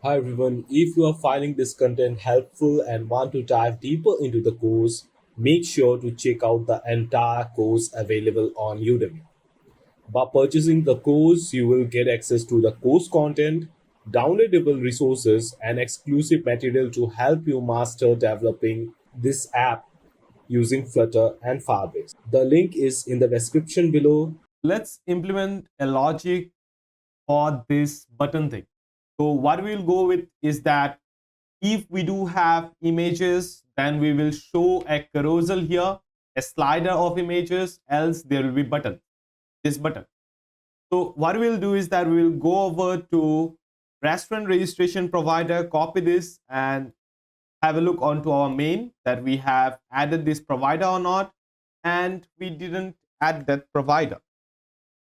Hi everyone, if you are finding this content helpful and want to dive deeper into the course, make sure to check out the entire course available on Udemy. By purchasing the course, you will get access to the course content, downloadable resources, and exclusive material to help you master developing this app using Flutter and Firebase. The link is in the description below. Let's implement a logic for this button thing. So what we'll go with is that if we do have images, then we will show a carousel here, a slider of images, else there will be button, this button. So what we'll do is that we will go over to restaurant registration provider, copy this and have a look onto our main that we have added this provider or not, and we didn't add that provider.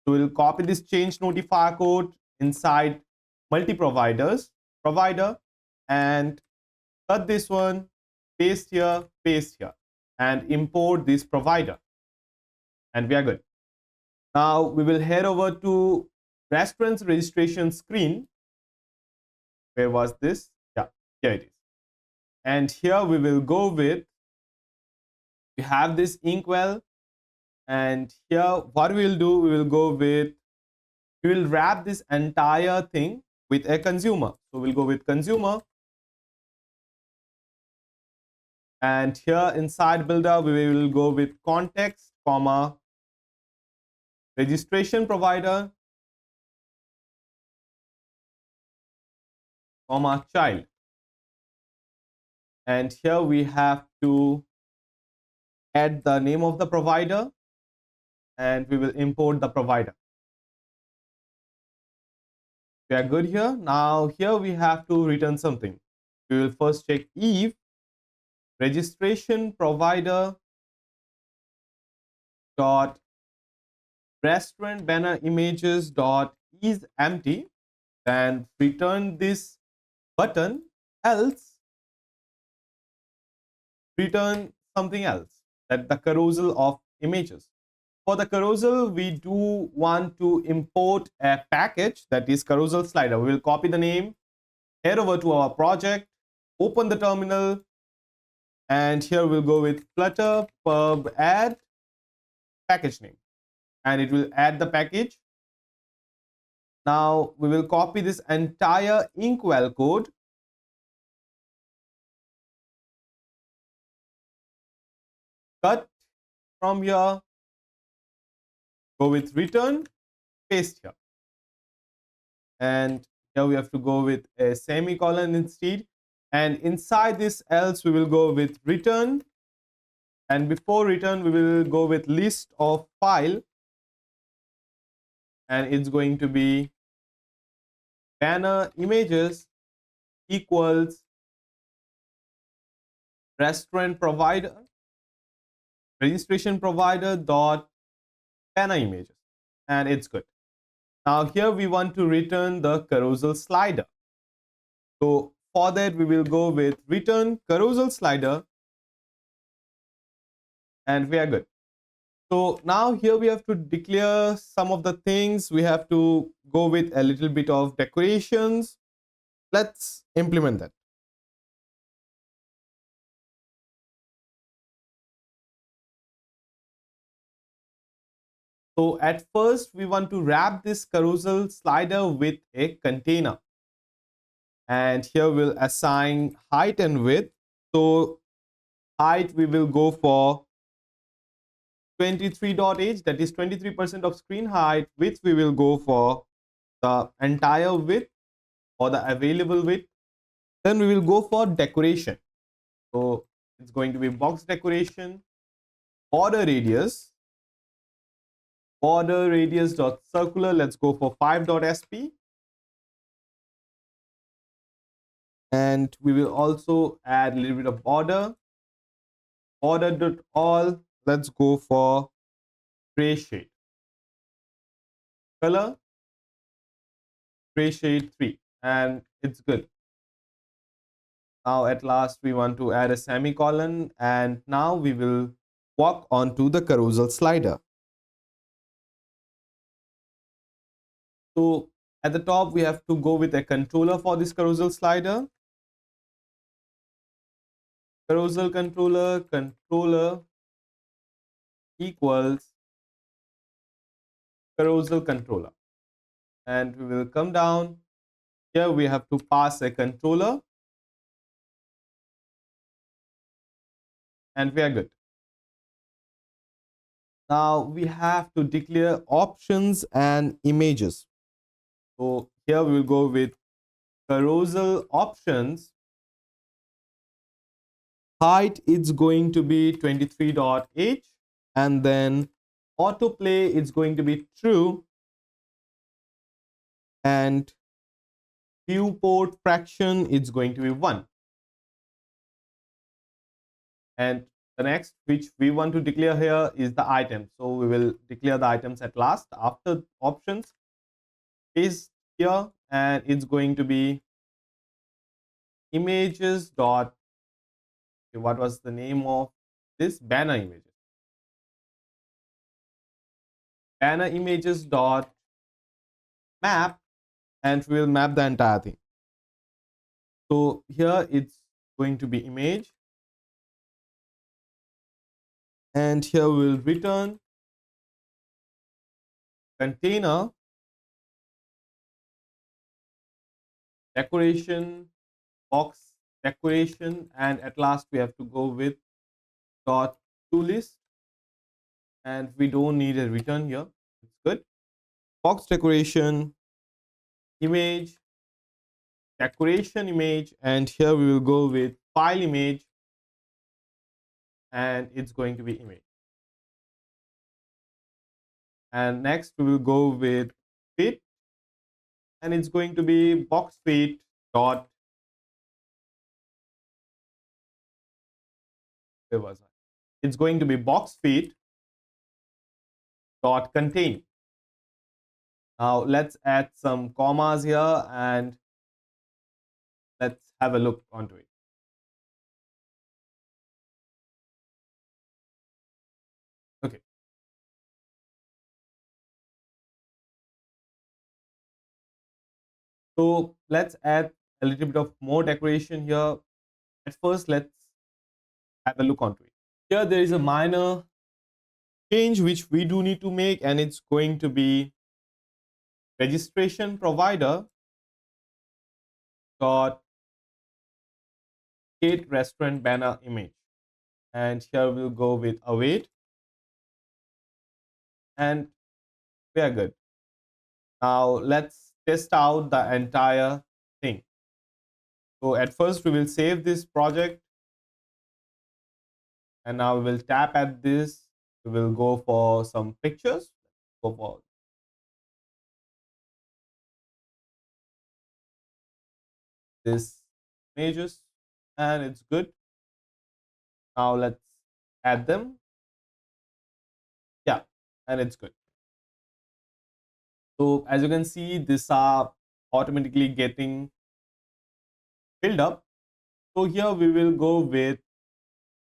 So we'll copy this change notifier code inside multi-providers provider and cut this one, paste here, and import this provider. And we are good. Now we will head over to restaurants registration screen. Where was this? Yeah, here it is. And here we will go with, we have this inkwell, and here what we will do, we will go with, we will wrap this entire thing with a consumer. So we'll go with consumer, and here inside builder we will go with context comma registration provider comma child, and here we have to add the name of the provider and we will import the provider. We are good here. Now here we have to return something. We will first check if registration provider dot restaurant banner images dot is empty, then return this button, else return something else, that the carousel of images. For the carousel, we do want to import a package, that is carousel slider. We will copy the name, head over to our project, open the terminal, and here we'll go with flutter pub add package name, and it will add the package. Now we will copy this entire inkwell code, cut from here, go with return, paste here, and here we have to go with a semicolon instead, and inside this else we will go with return, and before return we will go with list of file, and it's going to be banner images equals restaurant provider registration provider dot banner images, and it's good. Now here we want to return the carousel slider. So for that we will go with return carousel slider, and we are good. So now here we have to declare some of the things. We have to go with a little bit of decorations. Let's implement that. So at first we want to wrap this carousel slider with a container, and here we'll assign height and width. So height we will go for 23.h, that is 23% of screen height. Width we will go for the entire width or the available width. Then we will go for decoration. So it's going to be box decoration, border radius dot circular, let's go for 5.sp, and we will also add a little bit of border dot all, let's go for gray shade, color gray shade 3, and it's good. Now at last we want to add a semicolon, and now we will walk onto the carousel slider. So At the top, we have to go with a controller for this carousel slider. Carousel controller equals carousel controller. And we will come down. Here we have to pass a controller, and we are good. Now we have to declare options and images. So here we will go with carousel options. Height is going to be 23.h, and then autoplay is going to be true, and viewport fraction is going to be 1. And the next which we want to declare here is the item. So we will declare the items at last after options. Is here, and it's going to be images dot, what was the name of this? Banner images dot map, and we'll map the entire thing. So here it's going to be image, and here we'll return container decoration box decoration, and at last we have to go with dot to list, and we don't need a return here. It's good. Box decoration image decoration image, and here we will go with file image, and it's going to be image. And next we will go with fit, and it's going to be box fit dot, where was I? It's going to be box fit dot contain. Now let's add some commas here, and let's have a look onto it. Okay. So let's add a little bit of more decoration here. At first, let's have a look onto it. Here there is a minor change which we do need to make, and it's going to be registration provider dot get restaurant banner image, and here we'll go with await, and we are good. Now let's test out the entire thing. So at first we will save this project, and now we will tap at this. We will go for some pictures. Go for this images, and it's good. Now let's add them. Yeah, and it's good. So as you can see, these are automatically getting filled up. So here we will go with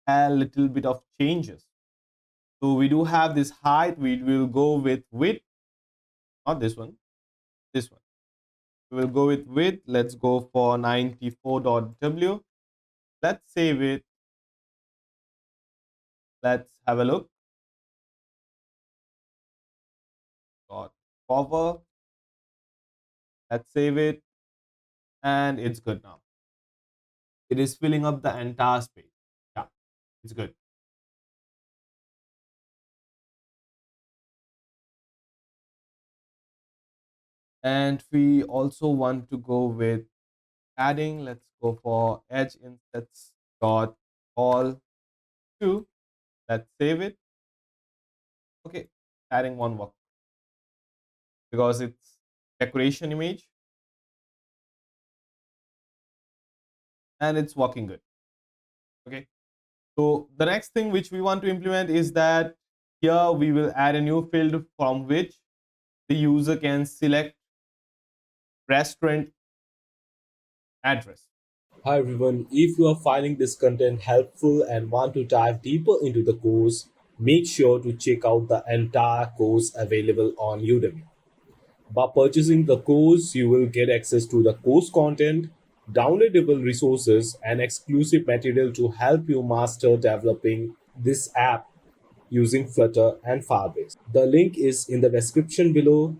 a little bit of changes. So we do have this height. We will go with width, not this one, this one. We will go with width. Let's go for 94.w. Let's save it. Let's have a look. Dot cover. Let's save it, and it's good now. It is filling up the entire space. Yeah, it's good. And we also want to go with adding. Let's go for edge insets dot all to. Let's save it. Okay, adding one work because it's decoration image, and it's working good. Okay, so the next thing which we want to implement is that here we will add a new field from which the user can select restaurant address. Hi everyone, if you are finding this content helpful and want to dive deeper into the course, make sure to check out the entire course available on Udemy. By purchasing the course, you will get access to the course content, downloadable resources, and exclusive material to help you master developing this app using Flutter and Firebase. The link is in the description below.